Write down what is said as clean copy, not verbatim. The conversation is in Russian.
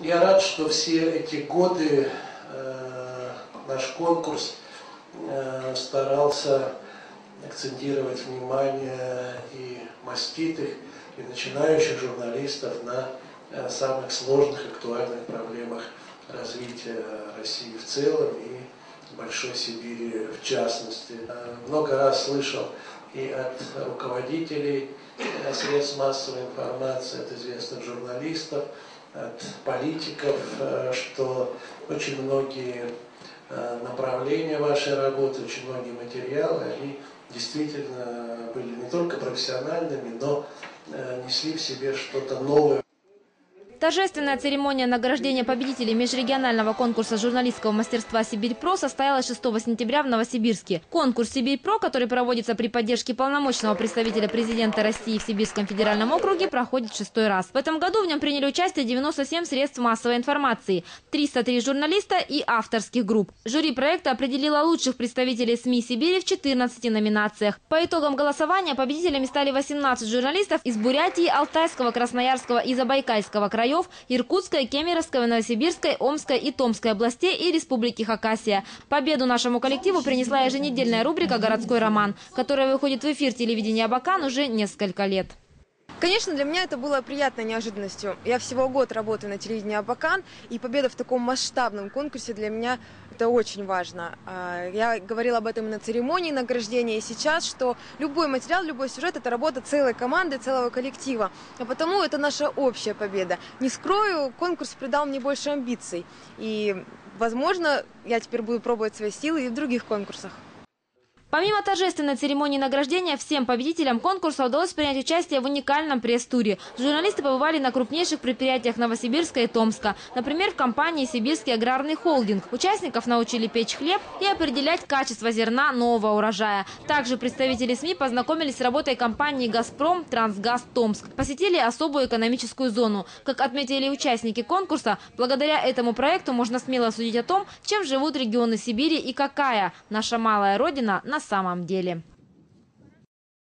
Я рад, что все эти годы наш конкурс старался акцентировать внимание и маститых, и начинающих журналистов на самых сложных, актуальных проблемах развития России в целом и Большой Сибири в частности. Много раз слышал и от руководителей средств массовой информации, от известных журналистов, от политиков, что очень многие направления вашей работы, очень многие материалы, они действительно были не только профессиональными, но несли в себе что-то новое. Торжественная церемония награждения победителей межрегионального конкурса журналистского мастерства «Сибирь-Про» состоялась 6 сентября в Новосибирске. Конкурс «Сибирь-Про», который проводится при поддержке полномочного представителя президента России в Сибирском федеральном округе, проходит 6-й раз. В этом году в нем приняли участие 97 средств массовой информации, 303 журналиста и авторских групп. Жюри проекта определило лучших представителей СМИ Сибири в 14 номинациях. По итогам голосования победителями стали 18 журналистов из Бурятии, Алтайского, Красноярского и Забайкальского краев, Иркутской, Кемеровской, Новосибирской, Омской и Томской областей и Республики Хакасия. Победу нашему коллективу принесла еженедельная рубрика «Городской роман», которая выходит в эфир телевидения Абакан уже несколько лет. Конечно, для меня это было приятной неожиданностью. Я всего год работаю на телевидении Абакан, и победа в таком масштабном конкурсе для меня это очень важно. Я говорила об этом и на церемонии награждения, и сейчас, что любой материал, любой сюжет – это работа целой команды, целого коллектива. А потому это наша общая победа. Не скрою, конкурс придал мне больше амбиций. И, возможно, я теперь буду пробовать свои силы и в других конкурсах. Помимо торжественной церемонии награждения, всем победителям конкурса удалось принять участие в уникальном пресс-туре. Журналисты побывали на крупнейших предприятиях Новосибирска и Томска. Например, в компании «Сибирский аграрный холдинг». Участников научили печь хлеб и определять качество зерна нового урожая. Также представители СМИ познакомились с работой компании «Газпром», «Трансгаз», «Томск». Посетили особую экономическую зону. Как отметили участники конкурса, благодаря этому проекту можно смело судить о том, чем живут регионы Сибири и какая наша малая родина на самом деле.